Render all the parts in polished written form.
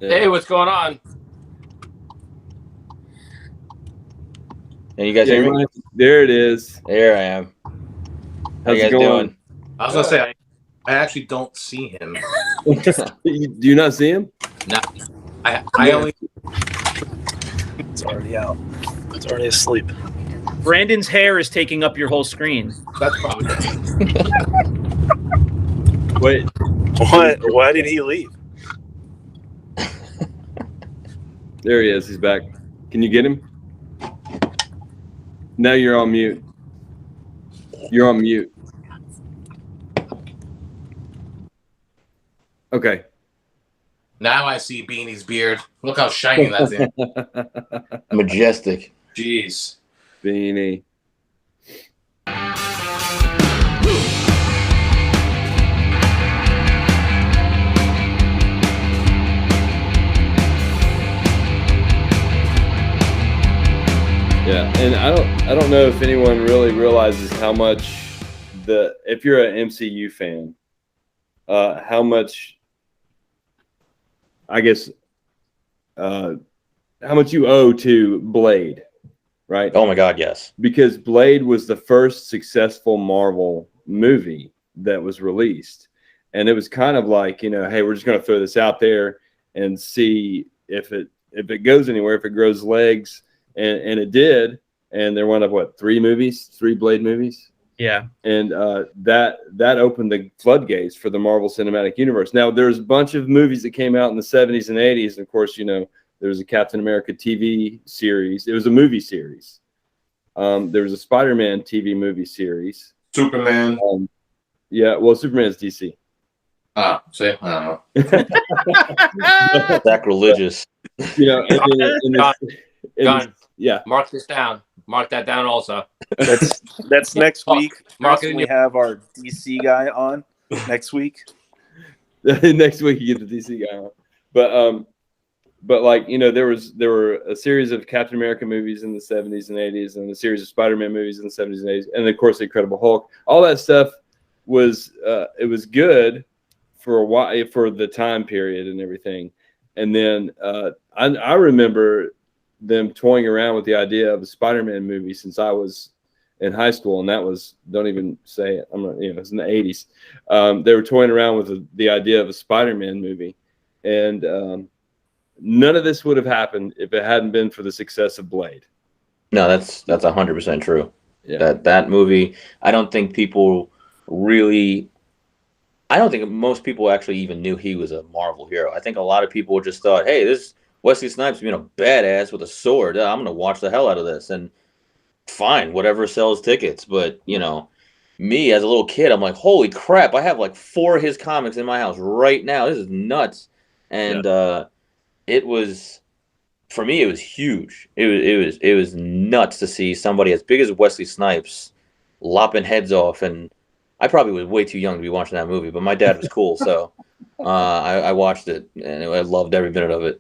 Hey, what's going on? Can you guys hear me? There it is. There I am. How you guys doing? I was gonna say I actually don't see him. Do you not see him? No, I only. It's already out. It's already asleep. Brandon's hair is taking up your whole screen. That's probably. Wait. What? Why did he leave? There he is. He's back. Can you get him? Now you're on mute. You're on mute. Okay. Now I see Beanie's beard. Look how shiny that's in. Majestic. Jeez. Beanie. Yeah, and I don't know if anyone really realizes how much if you're an MCU fan, how much, I guess, how much you owe to Blade, right? Oh my God, yes. Because Blade was the first successful Marvel movie that was released, and it was kind of like, hey, we're just going to throw this out there and see if it goes anywhere, if it grows legs. And it did, and there wound up three Blade movies. Yeah, and that opened the floodgates for the Marvel Cinematic Universe. Now there's a bunch of movies that came out in the 70s and 80s. And of course, there was a Captain America TV series. It was a movie series. There was a Spider-Man TV movie series. Superman. Yeah, well, Superman's DC. See, I don't know. Sacrilegious. Yeah. Mark this down. Mark that down also. That's next week. Mark it. We have our DC guy on next week. Next week you get the DC guy on. But like, there were a series of Captain America movies in the 70s and 80s, and a series of Spider-Man movies in the 70s and 80s, and of course the Incredible Hulk. All that stuff was it was good for a while, for the time period and everything. And then I remember them toying around with the idea of a Spider-Man movie since I was in high school, and that was, don't even say it, it was in the 80s. They were toying around with the idea of a Spider-Man movie, and none of this would have happened if it hadn't been for the success of Blade. No, that's 100% true. Yeah. That movie, I don't think most people actually even knew he was a Marvel hero. I think a lot of people just thought, hey, this Wesley Snipes being a badass with a sword, I'm going to watch the hell out of this. And fine, whatever sells tickets. But, me as a little kid, I'm like, holy crap, I have like 4 of his comics in my house right now. This is nuts. And it was, for me, it was huge. It was nuts to see somebody as big as Wesley Snipes lopping heads off. And I probably was way too young to be watching that movie, but my dad was cool. So I watched it, and I loved every minute of it.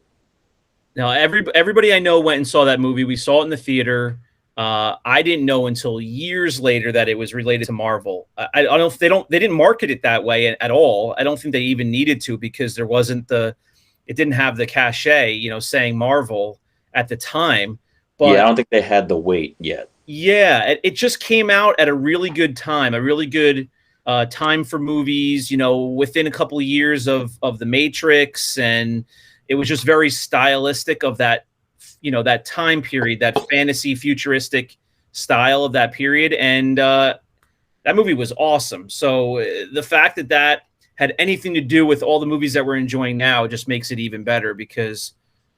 Now, everybody I know went and saw that movie. We saw it in the theater. I didn't know until years later that it was related to Marvel. I don't know if they didn't market it that way at all. I don't think they even needed to, because there wasn't it didn't have the cachet, saying Marvel at the time. But yeah, I don't think they had the weight yet. Yeah, it just came out at a really good time, a really good time for movies, within a couple of years of The Matrix, and it was just very stylistic of that, that time period, that fantasy futuristic style of that period. And that movie was awesome. So the fact that had anything to do with all the movies that we're enjoying now just makes it even better, because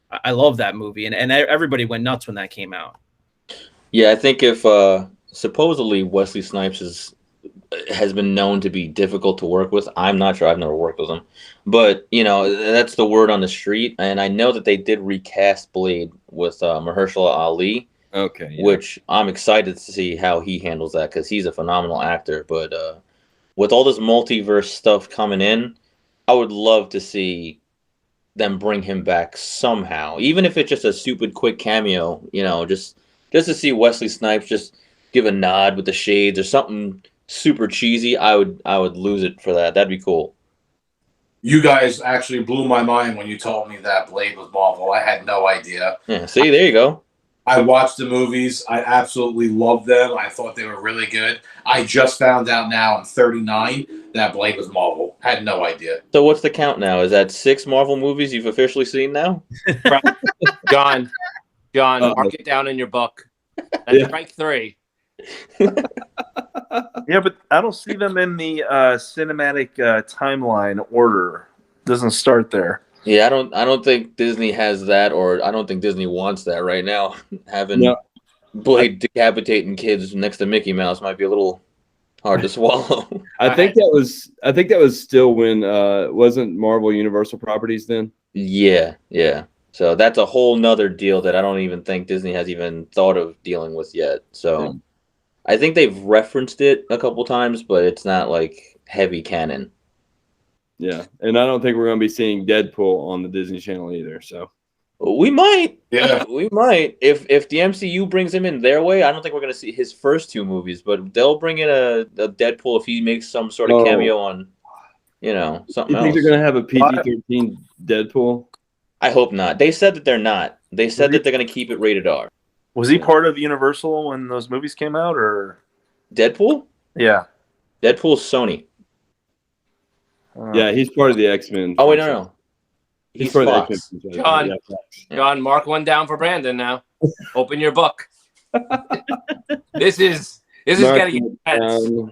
I love that movie. And everybody went nuts when that came out. Yeah, I think if supposedly Wesley Snipes has been known to be difficult to work with. I'm not sure. I've never worked with him. But, that's the word on the street. And I know that they did recast Blade with Mahershala Ali. Okay. Yeah. Which I'm excited to see how he handles that, because he's a phenomenal actor. But with all this multiverse stuff coming in, I would love to see them bring him back somehow. Even if it's just a stupid quick cameo, just to see Wesley Snipes just give a nod with the shades or something super cheesy. I would lose it for that. That'd be cool. You guys actually blew my mind when you told me that Blade was Marvel. I had no idea. Yeah, see, there you go. I watched the movies. I absolutely loved them. I thought they were really good. I just found out now I'm 39 that Blade was Marvel. Had no idea. So what's the count now? Is that 6 Marvel movies you've officially seen now? John, mark it down in your book. That's strike 3. Yeah, but I don't see them in the cinematic timeline order. Doesn't start there. Yeah, I don't think Disney has that, or I don't think Disney wants that right now. Having Blade decapitating kids next to Mickey Mouse might be a little hard to swallow. I think that was still when wasn't Marvel Universal Properties then? Yeah. So that's a whole nother deal that I don't even think Disney has even thought of dealing with yet. So I think they've referenced it a couple times, but it's not like heavy canon. Yeah, and I don't think we're going to be seeing Deadpool on the Disney Channel either. So we might. Yeah, we might. If the MCU brings him in their way, I don't think we're going to see his first 2 movies, but they'll bring in a Deadpool if he makes some sort of cameo on, something you think else. they're going to have a PG-13 Deadpool? I hope not. They said that they're not. They said that they're going to keep it rated R. Was he part of Universal when those movies came out, or Deadpool? yeah? Deadpool's Sony. Yeah, he's part of the X-Men. Oh wait, no. He's He's part of Fox. the X-Men. John, mark one down for Brandon now. Open your book. This is getting intense.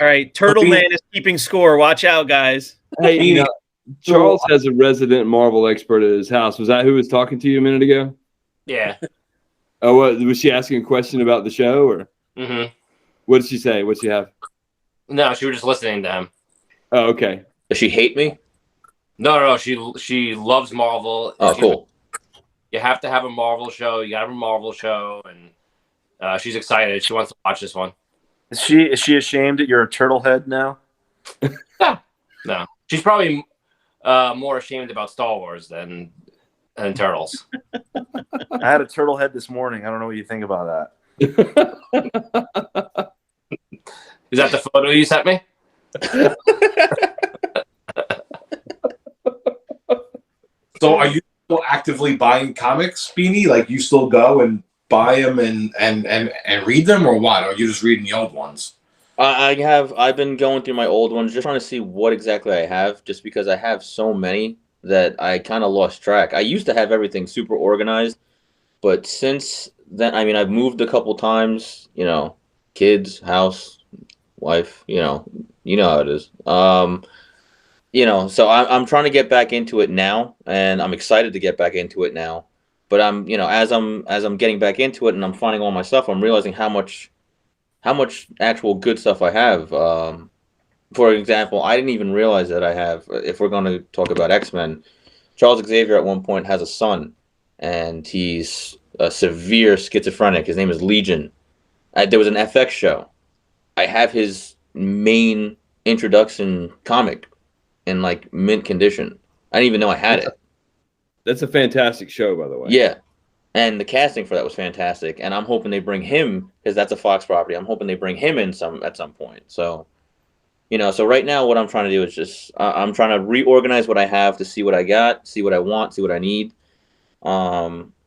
All right, Turtle Man is keeping score. Watch out, guys. Hey, Charles has a resident Marvel expert at his house. Was that who was talking to you a minute ago? Yeah. Oh, what was she asking a question about the show, or what did she say? What did she have? No, she was just listening to him. Oh, okay. Does she hate me? No, she loves Marvel. Oh, cool. You have to have a Marvel show. You got to have a Marvel show, and she's excited. She wants to watch this one. Is she ashamed that you're a turtle head now? No, she's probably more ashamed about Star Wars than Turtles. I had a turtle head this morning. I don't know what you think about that. Is that the photo you sent me? So are you still actively buying comics, Beanie? Like you still go and buy them and read them, or what? Or are you just reading the old ones? I've been going through my old ones, just trying to see what exactly I have, just because I have so many that I kind of lost track. I used to have everything super organized, but since then, I mean, I've moved a couple times, kids, house, wife, you know how it is. So I'm trying to get back into it now, and I'm excited to get back into it now. But as I'm getting back into it and I'm finding all my stuff, I'm realizing how much actual good stuff I have. For example, I didn't even realize that I have, if we're going to talk about X-Men, Charles Xavier at one point has a son, and he's a severe schizophrenic. His name is Legion. There was an FX show. I have his main introduction comic in like mint condition. I didn't even know I had it. That's a fantastic show, by the way. Yeah. And the casting for that was fantastic. And I'm hoping they bring him, because that's a Fox property. I'm hoping they bring him in at some point. So, so right now what I'm trying to do is just, I'm trying to reorganize what I have to see what I got, see what I want, see what I need.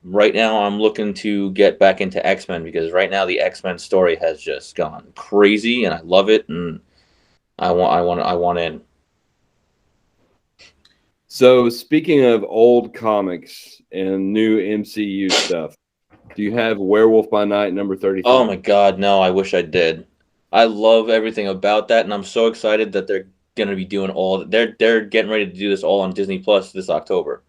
Right now I'm looking to get back into X-Men, because right now the X-Men story has just gone crazy and I love it, and I want in. So speaking of old comics and new MCU stuff, do you have Werewolf by Night number 33? Oh my God, no! I wish I did. I love everything about that, and I'm so excited that they're gonna be doing all. They're getting ready to do this all on Disney Plus this October.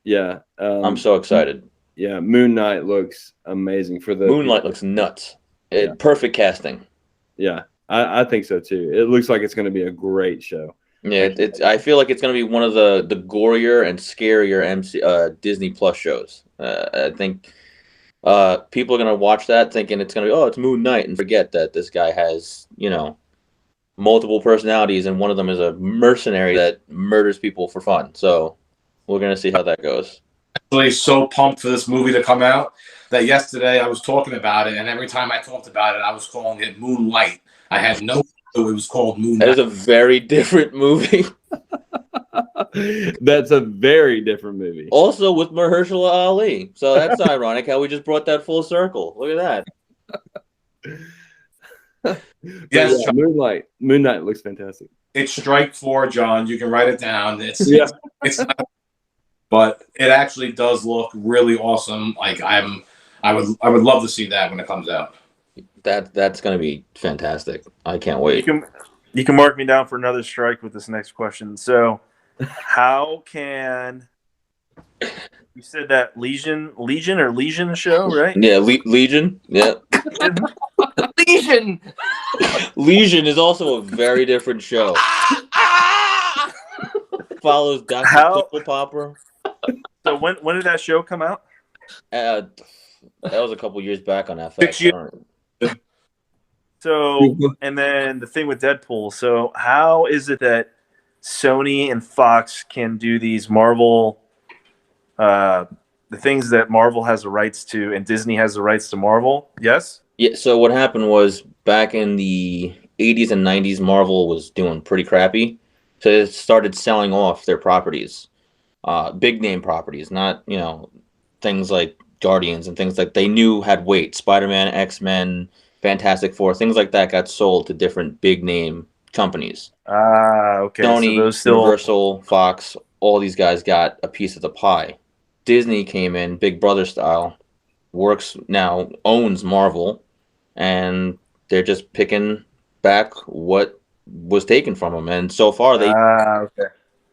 Yeah, I'm so excited. Yeah, Moon Knight looks amazing for the Moonlight looks nuts. Perfect casting. Yeah, I think so too. It looks like it's going to be a great show. Yeah, I feel like it's going to be one of the gorier and scarier Disney Plus shows. I think people are going to watch that thinking it's going to be, it's Moon Knight, and forget that this guy has, multiple personalities, and one of them is a mercenary that murders people for fun. So we're going to see how that goes. Actually, so pumped for this movie to come out that yesterday I was talking about it, and every time I talked about it, I was calling it Moonlight. I had no so it was called Moon That is Knight. a very different movie. That's a very different movie. Also with Mahershala Ali. So that's ironic how we just brought that full circle. Look at that. Yes, Yeah, John, Moon Knight looks fantastic. it's strike 4, John. You can write it down. Yeah. It's but it actually does look really awesome. Like I would love to see that when it comes out. That's gonna be fantastic. I can't wait. You can mark me down for another strike with this next question. So, how can you said that Legion show, right? Yeah, Legion. Yeah. Legion. Legion is also a very different show. Follows Dr. How- Pimple Popper. So when did that show come out? That was a couple years back on FX. 6 years. So, and then the thing with Deadpool. So, how is it that Sony and Fox can do these Marvel, the things that Marvel has the rights to, and Disney has the rights to Marvel? Yes. Yeah, so what happened was back in the 80s and 90s, Marvel was doing pretty crappy. So they started selling off their properties, big name properties, not, things like Guardians and things like they knew had weight. Spider-Man, X-Men, Fantastic Four, things like that got sold to different big name companies. Okay. Sony, so those still Universal, Fox, all these guys got a piece of the pie. Disney came in, Big Brother style, owns Marvel, and they're just picking back what was taken from them. And so far,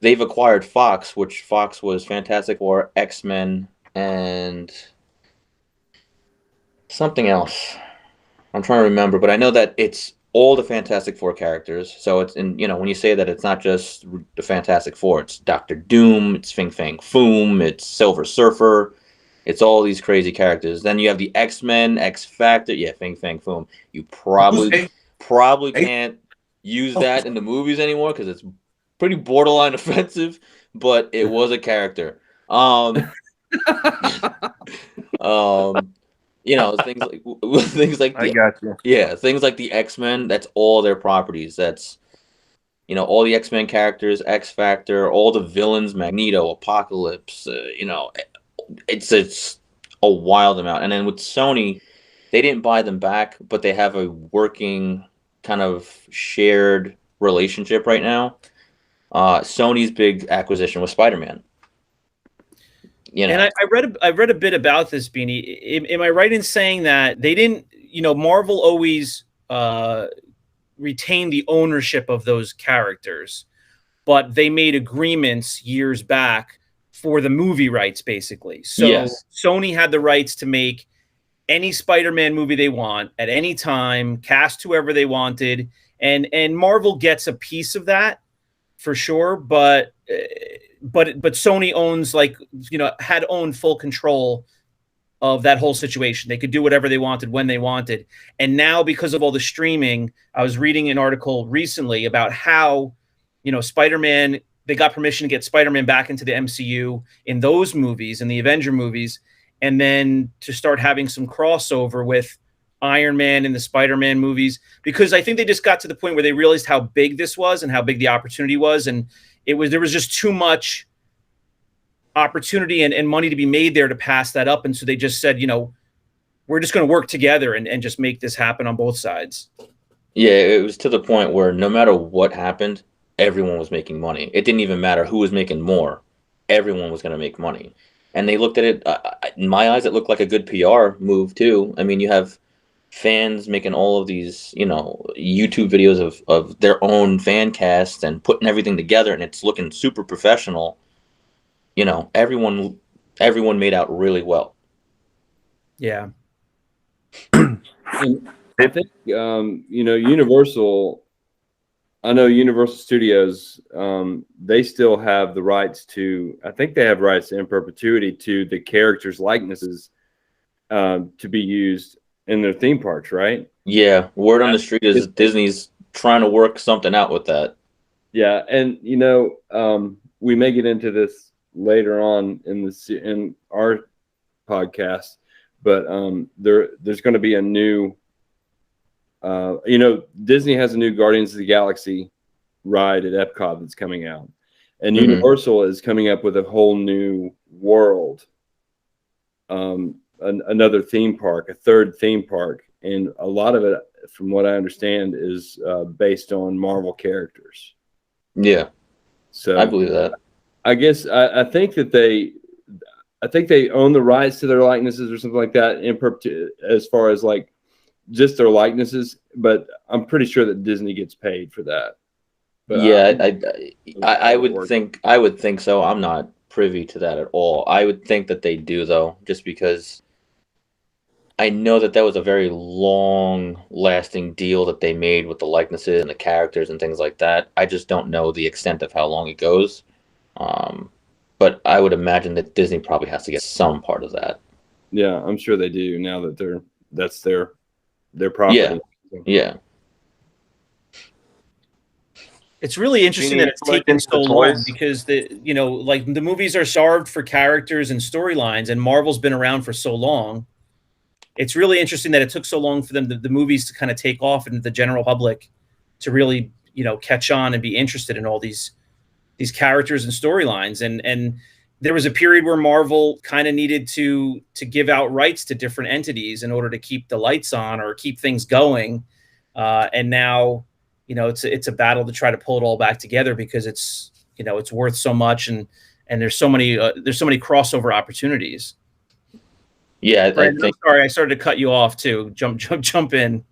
they've acquired Fox, which Fox was Fantastic Four, X-Men, and something else. I'm trying to remember, but I know that it's all the Fantastic Four characters. So it's when you say that, it's not just the Fantastic Four. It's Doctor Doom, it's Fing Fang Foom, it's Silver Surfer. It's all these crazy characters. Then you have the X-Men, X Factor. Yeah, Fing Fang Foom. You probably can't use that in the movies anymore because it's pretty borderline offensive, but it was a character. Things like I got you. Yeah, things like the X-Men, that's all their properties. That's all the X-Men characters, X Factor, all the villains, Magneto, Apocalypse, it's a wild amount. And then with Sony, they didn't buy them back, but they have a working kind of shared relationship right now. Sony's big acquisition was Spider-Man. And I read a bit about this, Beanie. Am I right in saying that they didn't, Marvel always retained the ownership of those characters, but they made agreements years back for the movie rights, basically. So yes. Sony had the rights to make any Spider-Man movie they want at any time, cast whoever they wanted, and Marvel gets a piece of that for sure, but Sony owns, had owned full control of that whole situation. They could do whatever they wanted when they wanted. And now, because of all the streaming, I was reading an article recently about how, Spider-Man, they got permission to get Spider-Man back into the MCU in those movies, in the Avenger movies, and then to start having some crossover with Iron Man and the Spider-Man movies, because I think they just got to the point where they realized how big this was and how big the opportunity was. And there was just too much opportunity and money to be made there to pass that up. And so they just said, we're just going to work together and just make this happen on both sides. Yeah, it was to the point where no matter what happened, everyone was making money. It didn't even matter who was making more. Everyone was going to make money. And they looked at it, in my eyes, it looked like a good PR move too. I mean, you have fans making all of these, YouTube videos of their own fan casts and putting everything together, and it's looking super professional. Everyone made out really well. Yeah. I think Universal. I know Universal Studios. They still have the rights to. I think they have rights in perpetuity to the characters' likenesses to be used in their theme parks, right? Yeah. Word on the street is Disney's trying to work something out with that. Yeah, and we may get into this later on in our podcast, but there's going to be a new Disney has a new Guardians of the Galaxy ride at Epcot that's coming out, and Mhm. Universal is coming up with a whole new world, another theme park, a third theme park, and a lot of it, from what I understand, is based on Marvel characters. Yeah, So I believe that. I guess I think that they own the rights to their likenesses or something like that as far as like just their likenesses, but I'm pretty sure that Disney gets paid for that. But Yeah, I would think so. I'm not privy to that at all. I would think that they do though, just because I know that was a very long-lasting deal that they made with the likenesses and the characters and things like that. I just don't know the extent of how long it goes. But I would imagine that Disney probably has to get some part of that. Yeah, I'm sure they do now that that's their property. Yeah. It's really interesting Beanie, that it's like taken into the so long toys? because like the movies are starved for characters and storylines, and Marvel's been around for so long. It's really interesting that it took so long for them, the movies, to kind of take off and the general public to really, catch on and be interested in all these characters and storylines. And there was a period where Marvel kind of needed to give out rights to different entities in order to keep the lights on or keep things going. And now, it's a battle to try to pull it all back together because it's worth so much, and there's so many crossover opportunities. Yeah, Brandon, I'm sorry, I started to cut you off too. Jump in.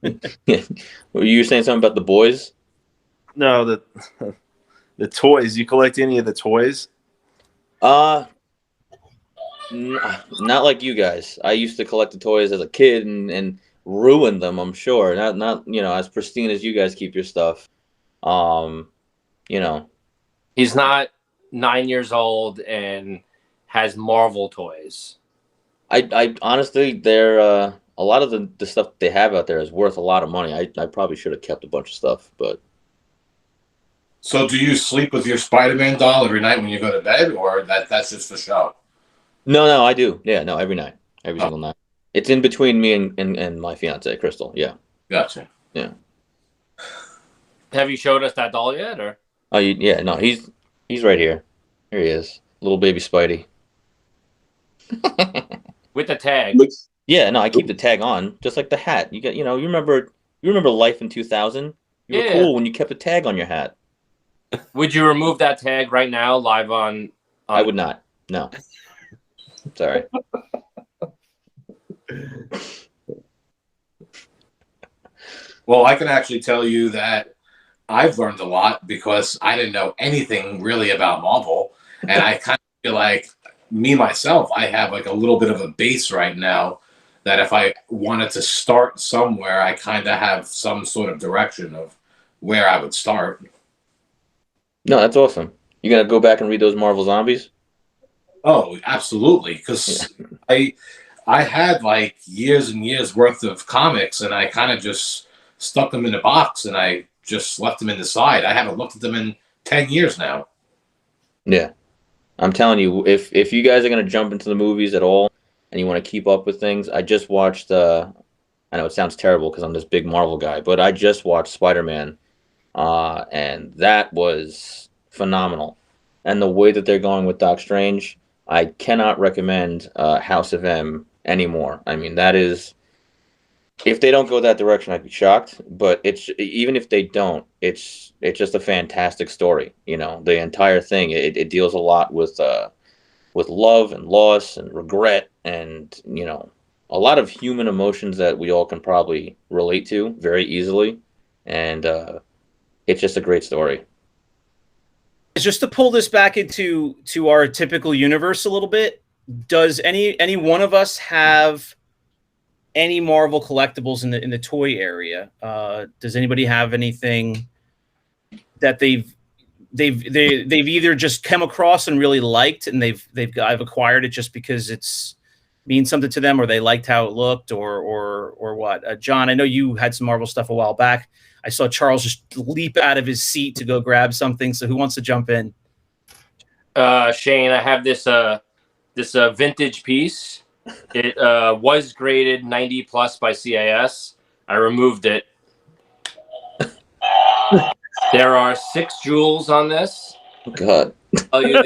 Were you saying something about the boys? No, the toys. You collect any of the toys? Not like you guys. I used to collect the toys as a kid and ruin them, I'm sure. Not as pristine as you guys keep your stuff. He's not 9 years old and has Marvel toys. I honestly, they're a lot of the stuff they have out there is worth a lot of money. I probably should have kept a bunch of stuff, but. So do you sleep with your Spider-Man doll every night when you go to bed, or that's just for show? No, I do. Yeah, no, every night, every single night. It's in between me and my fiance, Crystal. Yeah. Gotcha. Yeah. Have you showed us that doll yet, or? Oh, yeah. No, he's right here. Here he is, little baby Spidey. With the tag. Yeah, no, I keep the tag on, just like the hat. You remember Life in 2000? You were cool when you kept a tag on your hat. Would you remove that tag right now, live on? I would not. No. Sorry. Well, I can actually tell you that I've learned a lot because I didn't know anything really about Marvel, and I kind of feel like myself, I have like a little bit of a base right now that if I wanted to start somewhere, I kind of have some sort of direction of where I would start. No, that's awesome. You gonna go back and read those Marvel Zombies? Oh, absolutely. Because I had like years and years worth of comics, and I kind of just stuck them in a box, and I just left them in the side. I haven't looked at them in 10 years now. Yeah. I'm telling you, if you guys are going to jump into the movies at all and you want to keep up with things, I just watched, I know it sounds terrible because I'm this big Marvel guy, but I just watched Spider-Man, and that was phenomenal. And the way that they're going with Doc Strange, I cannot recommend House of M anymore. I mean, that is... If they don't go that direction, I'd be shocked. But even if they don't, it's just a fantastic story. The entire thing, it deals a lot with love and loss and regret, and a lot of human emotions that we all can probably relate to very easily. And it's just a great story. Just to pull this back into our typical universe a little bit, does any one of us have any Marvel collectibles in the toy area? Does anybody have anything that they've either just come across and really liked, and I've acquired it just because it's means something to them, or they liked how it looked, or what? John, I know you had some Marvel stuff a while back. I saw Charles just leap out of his seat to go grab something. So who wants to jump in? Shane, I have this vintage piece. It was graded 90 plus by CAS. I removed it There are 6 jewels on this. Oh, God. I'll tell you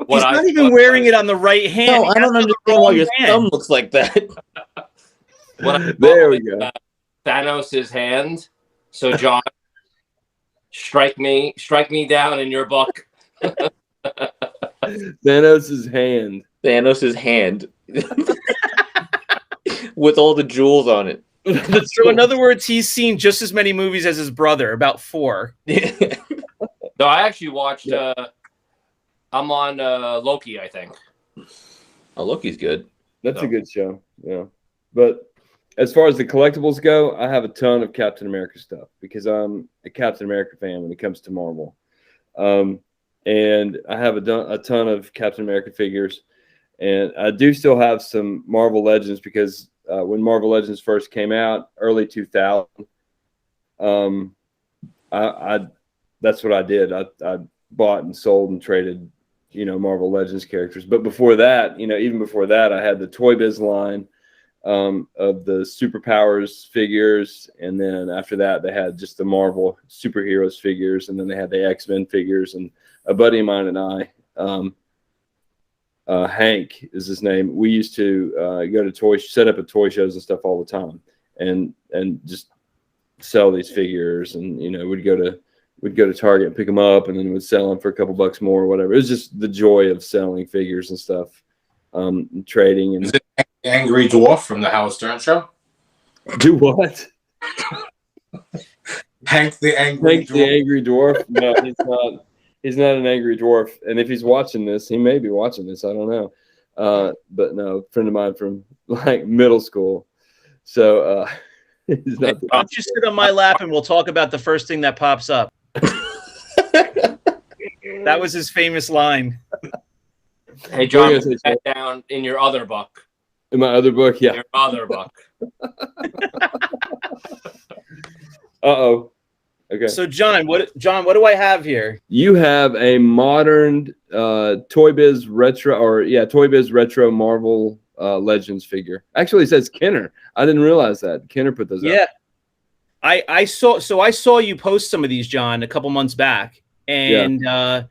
He's not even wearing it on the right hand. No, I don't understand why your thumb looks like that. There we go. Thanos' hand. So John, strike me down in your book. Thanos' hand. Thanos' hand. With all the jewels on it. So in other words, he's seen just as many movies as his brother, about 4. No, I actually watched. I'm on Loki, I think. Oh, Loki's good. That's a good show. Yeah. But as far as the collectibles go, I have a ton of Captain America stuff because I'm a Captain America fan when it comes to Marvel. And I have a ton of Captain America figures. And I do still have some Marvel Legends because when Marvel Legends first came out, early 2000, that's what I did. I bought and sold and traded, Marvel Legends characters. But before that, even before that, I had the Toy Biz line of the superpowers figures, and then after that, they had just the Marvel superheroes figures, and then they had the X-Men figures. And a buddy of mine and I, Hank is his name. We used to go to set up at toy shows and stuff all the time, and just sell these figures. And we'd go to Target and pick them up, and then we'd sell them for a couple bucks more or whatever. It was just the joy of selling figures and stuff, and trading. And Is it Angry Dwarf from the Howard Stern show? do what? Hank the Angry Dwarf. The Angry Dwarf? No, he's not. He's not an angry dwarf. And if he's watching this, he may be watching this. I don't know. But no, a friend of mine from like middle school. So he's not. Why don't you sit on my lap and we'll talk about the first thing that pops up. That was his famous line. Hey, John, put that down in your other book. In my other book, yeah. Your other book. Uh-oh. Okay. So John, what do I have here? You have a modern Toy Biz retro Marvel Legends figure. Actually, it says Kenner. I didn't realize that. Kenner put those out. I saw you post some of these, John, a couple months back. And I'm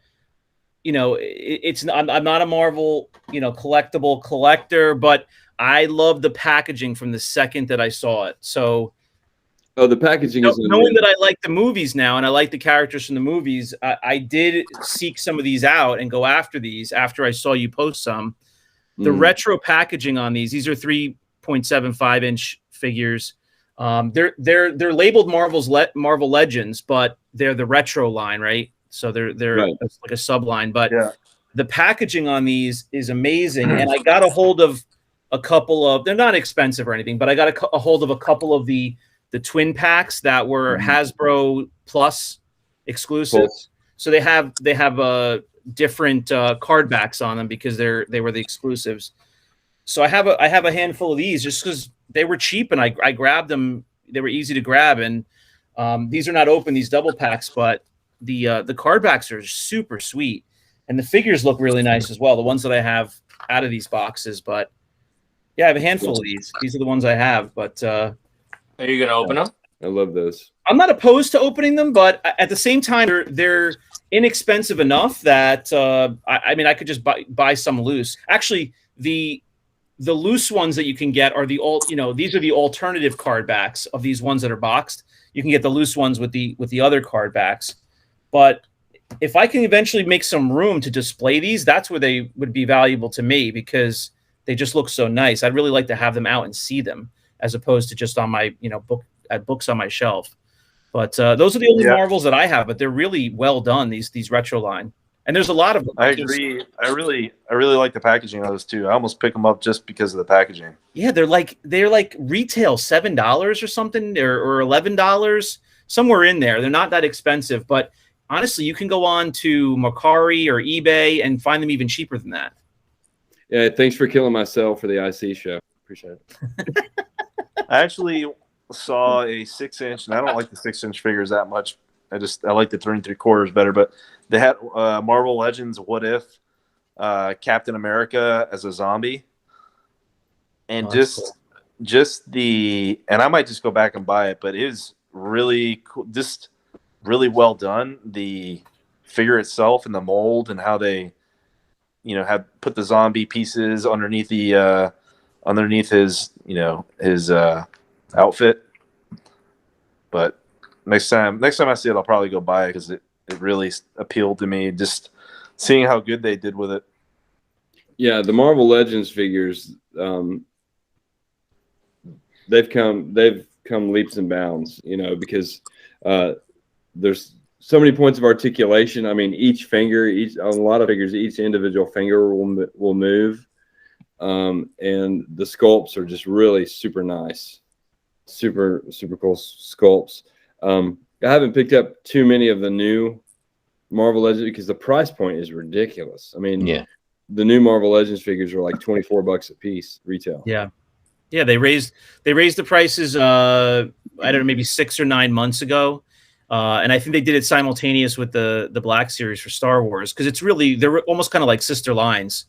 not a Marvel, collectible collector, but I love the packaging from the second that I saw it. So the packaging is knowing that I like the movies now and I like the characters from the movies, I did seek some of these out and go after these after I saw you post some. The retro packaging on these are 3.75 inch figures. They're labeled Marvel Legends, but they're the retro line, right? So they're right. Like a subline, but the packaging on these is amazing. And I got a hold of a couple of, they're not expensive or anything, but I got a hold of a couple of the twin packs that were Hasbro Plus exclusives. So they have different card backs on them because they were the exclusives. So I have a handful of these just because they were cheap and I grabbed them. They were easy to grab, and these are not open, these double packs, but the card backs are super sweet, and the figures look really nice as well. The ones that I have out of these boxes, but yeah, I have a handful of these. These are the ones I have, but. Are you gonna open them? I love those. I'm not opposed to opening them, but at the same time, they're inexpensive enough that I could just buy some loose. Actually, the loose ones that you can get are these are the alternative card backs of these ones that are boxed. You can get the loose ones with the other card backs. But if I can eventually make some room to display these, that's where they would be valuable to me because they just look so nice. I'd really like to have them out and see them, as opposed to just on my, books on my shelf. But those are the only Marvels that I have, but they're really well done, these retro line. And there's a lot of them. I agree. I really like the packaging of those too. I almost pick them up just because of the packaging. Yeah, they're like retail $7 or something, or $11, somewhere in there. They're not that expensive, but honestly, you can go on to Mercari or eBay and find them even cheaper than that. Yeah, thanks for killing my cell for the IC show. Appreciate it. I actually saw a 6-inch, and I don't like the 6-inch figures that much. I like the 3 3/4 better, but they had Marvel Legends What If Captain America as a zombie, and and I might just go back and buy it, but it is really cool. Just really well done. The figure itself and the mold and how they, have put the zombie pieces underneath the underneath his outfit. But next time I see it, I'll probably go buy it because it really appealed to me. Just seeing how good they did with it. Yeah, the Marvel Legends figures, they've come leaps and bounds, because there's so many points of articulation. I mean, each finger, a lot of figures, each individual finger will move, and the sculpts are just really super nice, super cool sculpts. I haven't picked up too many of the new Marvel Legends because the price point is ridiculous. I mean, Yeah. The new Marvel Legends figures are like $24 a piece retail. Yeah. They raised the prices. I don't know, maybe 6 or 9 months ago, and I think they did it simultaneous with the Black Series for Star Wars because they're almost kind of like sister lines,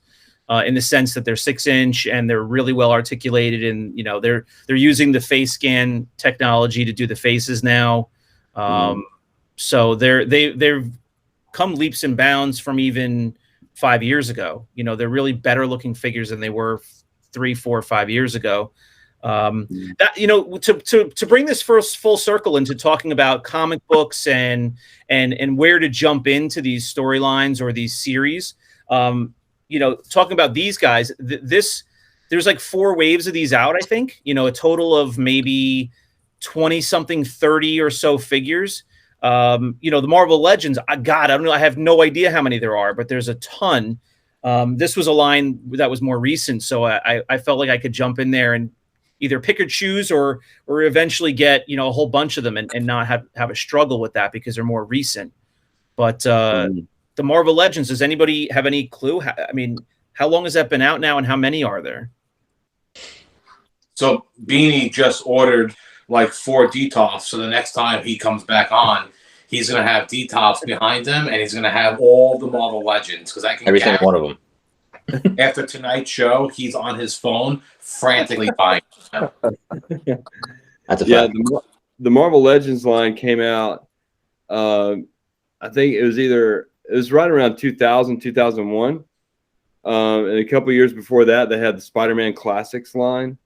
in the sense that they're 6-inch and they're really well articulated, and they're using the face scan technology to do the faces now. So they've come leaps and bounds from even 5 years ago. They're really better looking figures than they were 3, 4, 5 years ago. That to bring this first full circle into talking about comic books and where to jump into these storylines or these series. Talking about these guys, there's like 4 waves of these out. I think a total of maybe 20 something, 30 or so figures. The Marvel Legends, I don't know. I have no idea how many there are, but there's a ton. This was a line that was more recent, so I felt like I could jump in there and either pick or choose or eventually get a whole bunch of them and not have a struggle with that because they're more recent. But the Marvel Legends, does anybody have any clue? How long has that been out now, and how many are there? So Beanie just ordered like 4 detox, so the next time he comes back on, he's gonna have detox behind him, and he's gonna have all the Marvel Legends because I can Every single one of them. After tonight's show, he's on his phone frantically buying them. That's a fact. The Marvel Legends line came out. I think it was right around 2000, 2001, and a couple of years before that, they had the Spider-Man Classics line,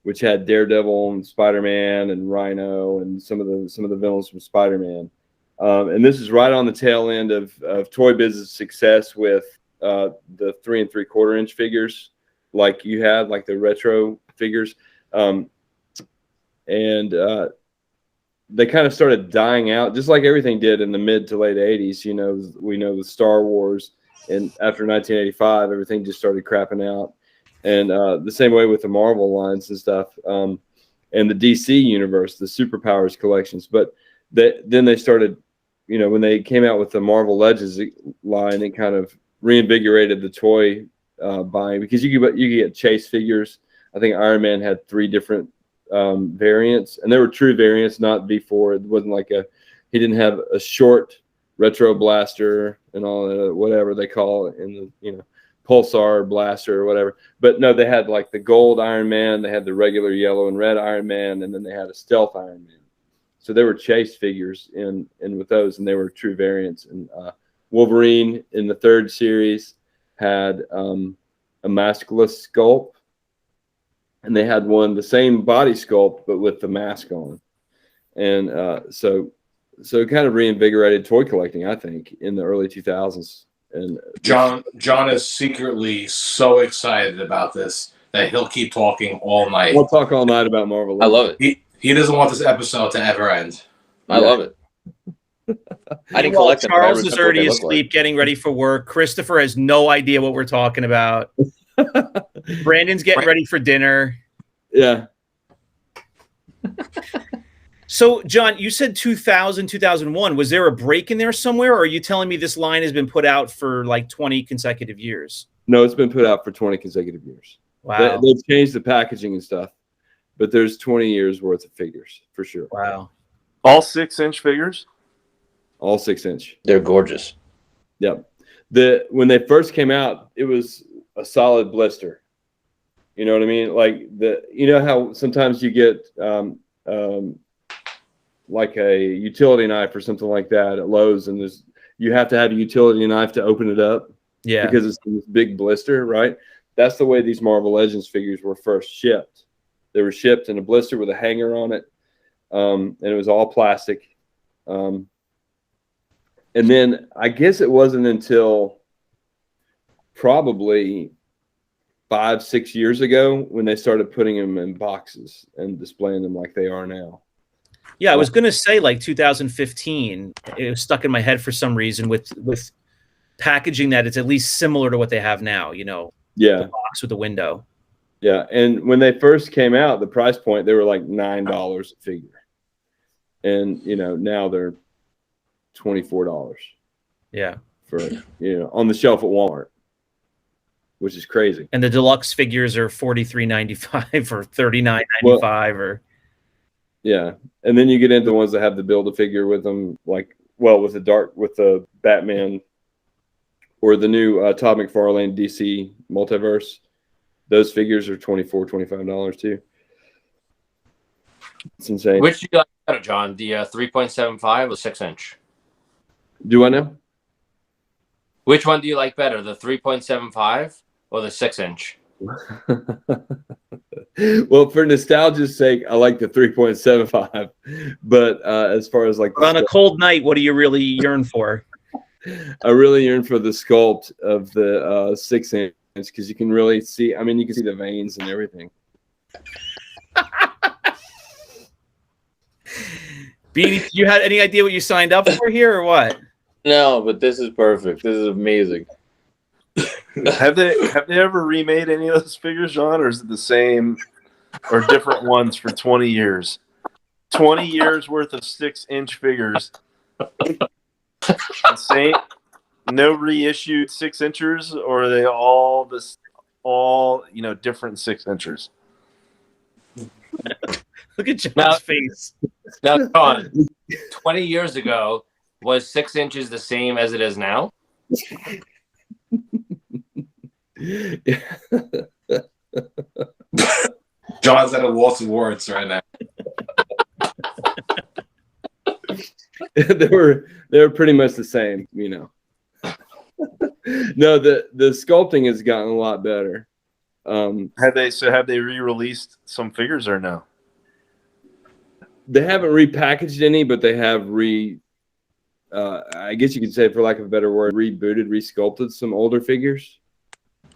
which had Daredevil and Spider-Man and Rhino and some of the villains from Spider-Man. And this is right on the tail end of Toy Biz's success with the 3 3/4 inch figures, like you had, like the retro figures. They kind of started dying out, just like everything did in the mid to late 80s. We know with Star Wars, and after 1985, everything just started crapping out. And the same way with the Marvel lines and stuff, and the DC universe, the Superpowers collections. But then they started, when they came out with the Marvel Legends line, it kind of reinvigorated the toy buying, because you could get chase figures. I think Iron Man had 3 different variants, and they were true variants, not V4. It wasn't like he didn't have a short retro blaster and all that, whatever they call it in the Pulsar blaster or whatever. But no, they had like the gold Iron Man, they had the regular yellow and red Iron Man, and then they had a stealth Iron Man. So they were chase figures in with those, and they were true variants. And Wolverine in the 3rd series had a maskless sculpt, and they had the same body sculpt but with the mask on. And so it kind of reinvigorated toy collecting, I think, in the early 2000s. And John is secretly so excited about this that he'll keep talking all night. We'll talk all night about Marvel. I love it. He doesn't want this episode to ever end. I love it. I didn't collect them. Charles is already asleep, getting ready for work. Christopher has no idea what we're talking about. Brandon's getting ready for dinner. Yeah. So, John, you said 2000, 2001. Was there a break in there somewhere, or are you telling me this line has been put out for like 20 consecutive years? No, it's been put out for 20 consecutive years. Wow. They've changed the packaging and stuff, but there's 20 years worth of figures for sure. Wow. All 6-inch figures? All 6-inch. They're gorgeous. Yep. When they first came out, it was a solid blister. You know what I mean? Like how sometimes you get like a utility knife or something like that at Lowe's, and you have to have a utility knife to open it up. Yeah. Because it's this big blister, right? That's the way these Marvel Legends figures were first shipped. They were shipped in a blister with a hanger on it, and it was all plastic. And then I guess it wasn't until probably 5-6 years ago when they started putting them in boxes and displaying them like they are now. Yeah, I was going to say like 2015. It was stuck in my head for some reason with packaging that it's at least similar to what they have now, you know. Yeah. The box with the window. Yeah, and when they first came out, the price point, they were like $9 a figure. And, you know, now they're $24. Yeah. For, you know, on the shelf at Walmart, which is crazy. And the deluxe figures are $43.95 or $39.95 or. Yeah. And then you get into the ones that have the Build-A-Figure with them, like, well, with the Batman or the new Todd McFarlane DC Multiverse. Those figures are $24, $25 too. It's insane. Which do you like better, John? The 3.75 or 6-inch? Do I know? Which one do you like better, the 3.75 or the 6-inch? Well, for nostalgia's sake, I like the 3.75. But as far as like on a cold night, what do you really yearn for? I really yearn for the sculpt of the 6-inch because you can really see. I mean, you can see the veins and everything. Beanie, you had any idea what you signed up for here or what? No, but this is perfect. This is amazing. Have they ever remade any of those figures, John, or is it the same or different ones for 20 years? 20 years worth of 6-inch figures. Same, no reissued 6-inchers, or are they all different 6-inchers? Look at John's face. Now, John, 20 years ago, was 6 inches the same as it is now? John's at a loss of words right now. they were pretty much the same, you know. No, the sculpting has gotten a lot better. Have they re-released some figures or no? They haven't repackaged any, but they have I guess you could say, for lack of a better word, rebooted, resculpted some older figures.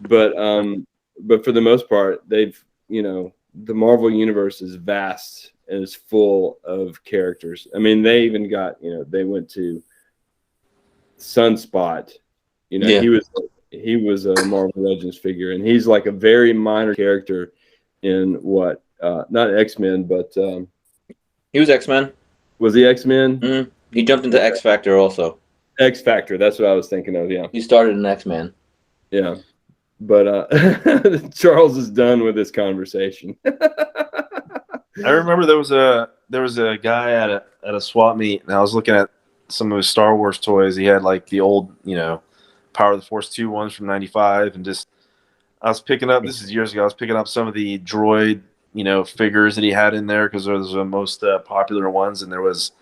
But for the most part, they've, you know, the Marvel universe is vast and is full of characters. I mean, they even got, you know, they went to Sunspot. You know, Yeah. he was a Marvel Legends figure, and he's like a very minor character in what not X-Men, but He was X-Men. was he X-Men? Mm-hmm. He jumped into X Factor also. X Factor, that's what I was thinking of. Yeah, He started in X-Men. yeah. But Charles is done with this conversation. I remember there was a guy at a swap meet, and I was looking at some of his Star Wars toys. He had like the old, you know, Power of the Force 2 ones from '95, and just I was picking up. This is years ago. I was picking up some of the droid, you know, figures that he had in there because those were the most popular ones. And there was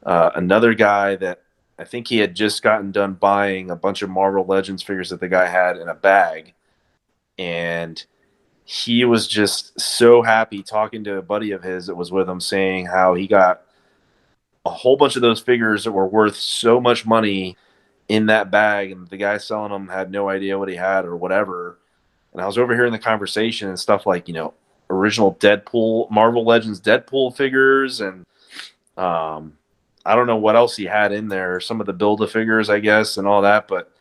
another guy that I think he had just gotten done buying a bunch of Marvel Legends figures that the guy had in a bag, and he was just so happy talking to a buddy of his that was with him, saying how he got a whole bunch of those figures that were worth so much money in that bag, and the guy selling them had no idea what he had or whatever. And I was overhearing the conversation and stuff like, you know, original Deadpool, Marvel Legends Deadpool figures, and I don't know what else he had in there, some of the Build-A-Figures, I guess, and all that, but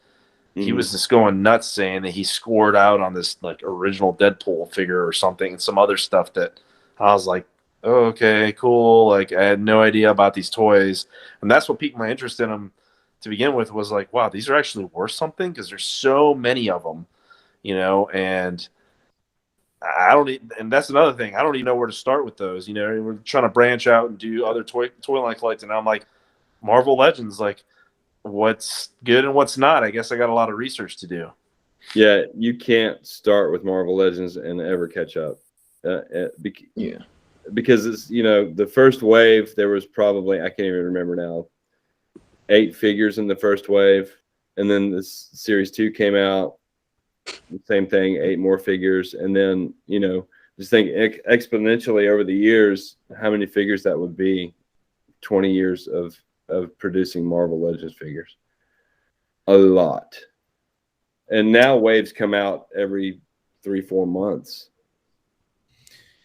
he was just going nuts saying that he scored out on this like original Deadpool figure or something, and some other stuff that I was like, oh, okay, cool. Like, I had no idea about these toys. And that's what piqued my interest in them to begin with, was like, wow, these are actually worth something, because there's so many of them, you know, and and that's another thing. I don't even know where to start with those. You know, we're trying to branch out and do other toy line collecting. And I'm like, Marvel Legends, like, what's good and what's not? I guess I got a lot of research to do. Yeah, you can't start with Marvel Legends and ever catch up. Yeah. because it's, you know, the first wave, there was probably, I can't even remember now, 8 figures in the first wave. And then this series 2 came out, same thing, 8 more figures. And then, you know, just think exponentially over the years, how many figures that would be. 20 years of producing Marvel Legends figures. A lot. And now waves come out every 3-4 months.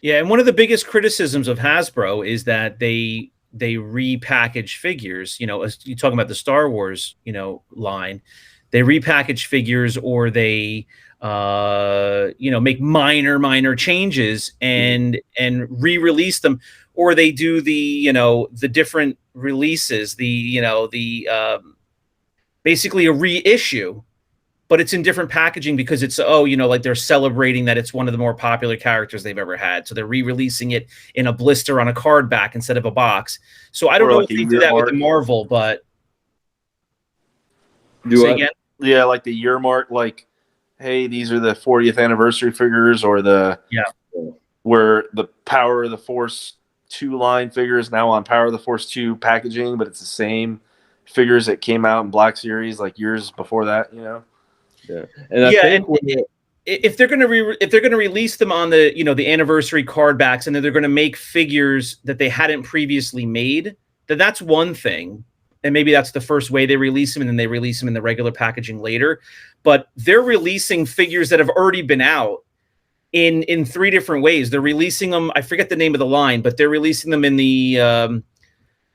Yeah, and one of the biggest criticisms of Hasbro is that they repackage figures. You know, as you talking about the Star Wars, you know, line, they repackage figures, or they you know, make minor changes and re-release them, or they do the, you know, the different releases, the, you know, the basically a reissue, but it's in different packaging because it's, oh, you know, like they're celebrating that it's one of the more popular characters they've ever had. So they're re-releasing it in a blister on a card back instead of a box. So I don't know if they do that with the Marvel, but say again? Yeah, like the year mark, like, hey, these are the 40th anniversary figures, or the where the Power of the Force 2 line figures now on Power of the Force 2 packaging, but it's the same figures that came out in Black Series like years before that, you know. Yeah, and I think if they're going to release them on the, you know, the anniversary card backs, and then they're going to make figures that they hadn't previously made, then that's one thing. And maybe that's the first way they release them, and then they release them in the regular packaging later. But they're releasing figures that have already been out in 3 different ways. They're releasing them, I forget the name of the line, but they're releasing them in the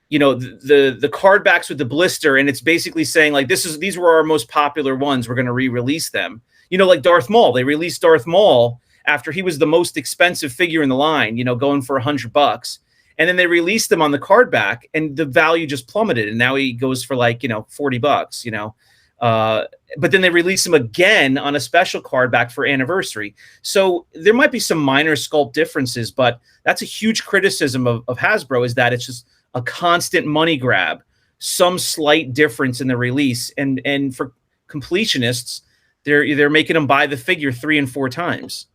you know, the card backs with the blister, and it's basically saying like, these were our most popular ones, we're going to re-release them. You know, like Darth Maul, they released Darth Maul after he was the most expensive figure in the line, you know, going for $100. And then they released them on the card back, and the value just plummeted, and now he goes for like, you know, $40, you know. But then they release him again on a special card back for anniversary. So there might be some minor sculpt differences, but that's a huge criticism of Hasbro, is that it's just a constant money grab, some slight difference in the release. And for completionists, they're making them buy the figure 3 and 4 times.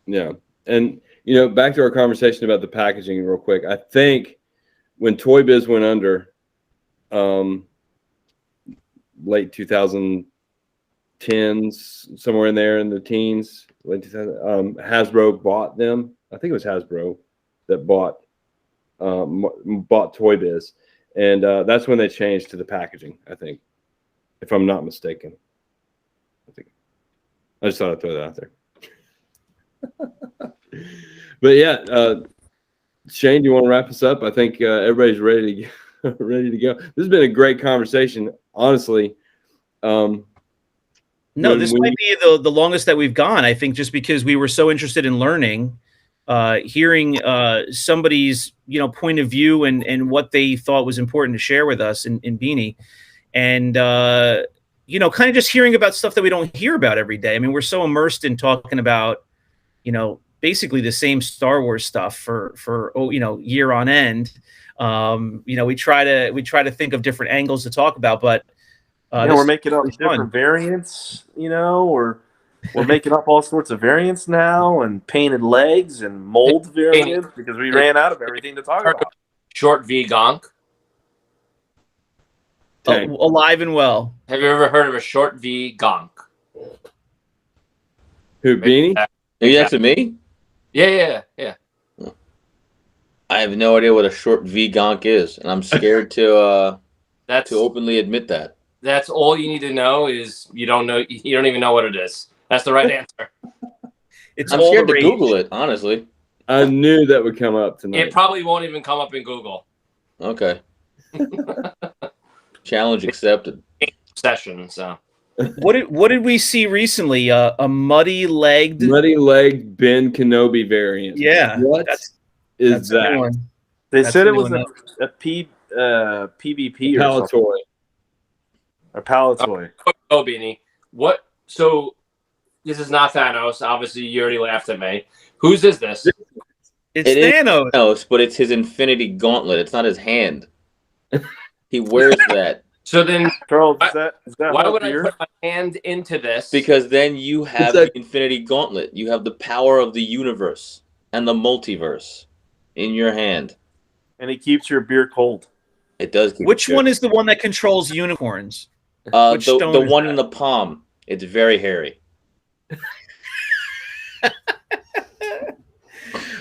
Yeah. And, you know, back to our conversation about the packaging real quick. I think when Toy Biz went under, late 2010s, somewhere in there in the teens, late 2000, Hasbro bought them. I think it was Hasbro that bought Toy Biz, and that's when they changed to the packaging, I think, if I'm not mistaken. I just thought I'd throw that out there. But yeah, Shane, do you want to wrap us up? I think everybody's ready to go. This has been a great conversation, honestly. No, this might be the longest that we've gone, I think, just because we were so interested in learning, hearing somebody's, you know, point of view and what they thought was important to share with us in BEANIE. And you know, kind of just hearing about stuff that we don't hear about every day. I mean, we're so immersed in talking about, you know, basically the same Star Wars stuff for you know, year on end. You know, we try to think of different angles to talk about, but you know, we're making up different variants, you know, or we're making up all sorts of variants now, and painted legs and mold variants, because we ran out of everything to talk about. Short V Gonk. Alive and well. Have you ever heard of a Short V Gonk? Who, BEANIE? Are you asking me? Yeah. I have no idea what a short V Gonk is, and I'm scared to openly admit that. That's all you need to know, is you don't even know what it is. That's the right answer. I'm scared to Google it, honestly. I knew that would come up tonight. It probably won't even come up in Google. Okay. Challenge accepted. Session. So. What did we see recently? A muddy-legged Ben Kenobi variant. Yeah. That's that? They said it was a PvP or Palatoy. A Palatoy. Oh, BEANIE. What? So this is not Thanos. Obviously, you already laughed at me. Whose is this? It's Thanos. Thanos, but it's his Infinity Gauntlet. It's not his hand. He wears that. So then, Charles, is that why would I put my hand into this? Because then you have the Infinity Gauntlet. You have the power of the universe. and the multiverse in your hand. And it keeps your beer cold. It does. Keep Which it one is the one that controls unicorns? Which the stone is one that? in the palm. It's very hairy.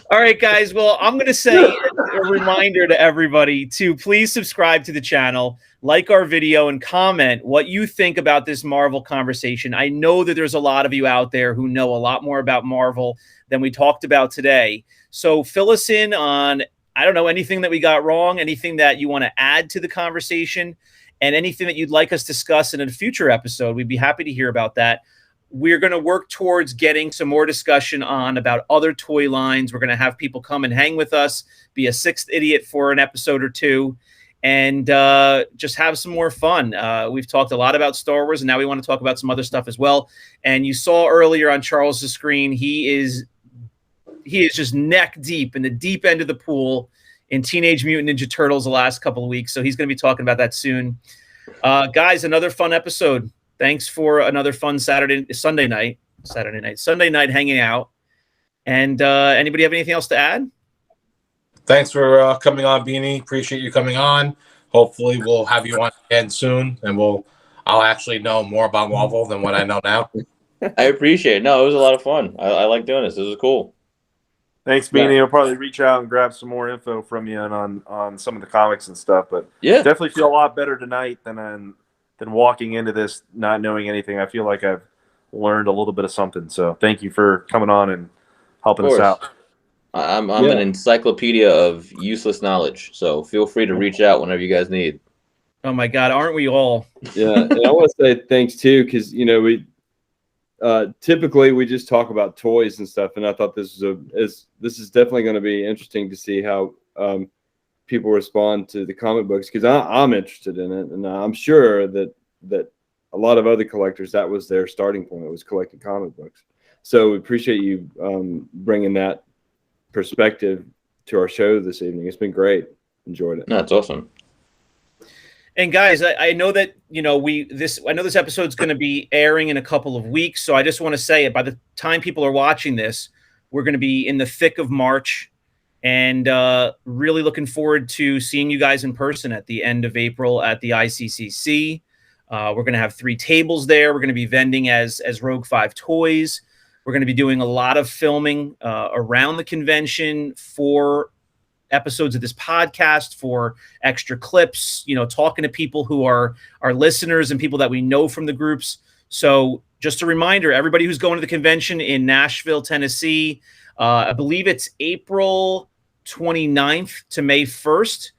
All right, guys. Well, I'm going to say a reminder to everybody to please subscribe to the channel, like our video, and comment what you think about this Marvel conversation. I know that there's a lot of you out there who know a lot more about Marvel than we talked about today. So fill us in on, I don't know, anything that we got wrong, anything that you want to add to the conversation, and anything that you'd like us to discuss in a future episode. We'd be happy to hear about that. We're going to work towards getting some more discussion on about other toy lines. We're going to have people come and hang with us, be a sixth idiot for an episode or two, and just have some more fun. We've talked a lot about Star Wars, and now we want to talk about some other stuff as well. And you saw earlier on Charles's screen, he is just neck deep in the deep end of the pool in Teenage Mutant Ninja Turtles the last couple of weeks. So he's going to be talking about that soon. Guys, another fun episode. Thanks for another fun Sunday night hanging out. And anybody have anything else to add? Thanks for coming on, Beanie. Appreciate you coming on. Hopefully we'll have you on again soon, and I'll actually know more about Marvel than what I know now. I appreciate it. No, it was a lot of fun. I like doing this. This was cool. Thanks, Beanie. I'll probably reach out and grab some more info from you on some of the comics and stuff. But Yeah. definitely feel a lot better tonight than walking into this not knowing anything. I feel like I've learned a little bit of something. So thank you for coming on and helping us out. I'm an encyclopedia of useless knowledge. So feel free to reach out whenever you guys need. Oh my God, aren't we all? Yeah, and I want to say thanks too, because we typically we just talk about toys and stuff, and I thought this is definitely going to be interesting to see how people respond to the comic books, because I'm interested in it, and I'm sure that a lot of other collectors, that was their starting point, was collecting comic books. So we appreciate you bringing that perspective to our show this evening. It's been great. Enjoyed it. No, it's awesome. And guys, I know that I know this episode's going to be airing in a couple of weeks, so I just want to say it. By the time people are watching this, we're going to be in the thick of March, and really looking forward to seeing you guys in person at the end of April at the ICCC. We're going to have 3 tables there. We're going to be vending as Rogue 5 toys. We're going to be doing a lot of filming around the convention for episodes of this podcast, for extra clips, talking to people who are our listeners and people that we know from the groups. So just a reminder, everybody who's going to the convention in Nashville, Tennessee, I believe it's April 29th to May 1st.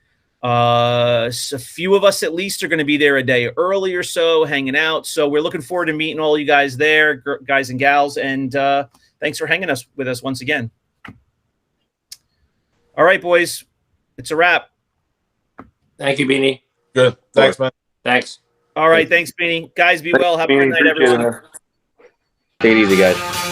A few of us at least are going to be there a day early or so, hanging out. So we're looking forward to meeting all you guys there, guys and gals. And thanks for hanging with us once again. All right, boys, it's a wrap. Thank you, Beanie. Good. Thanks, man. Thanks. All right, thanks, Beanie. Guys, be well. Have a good night, everyone. Take it easy, guys.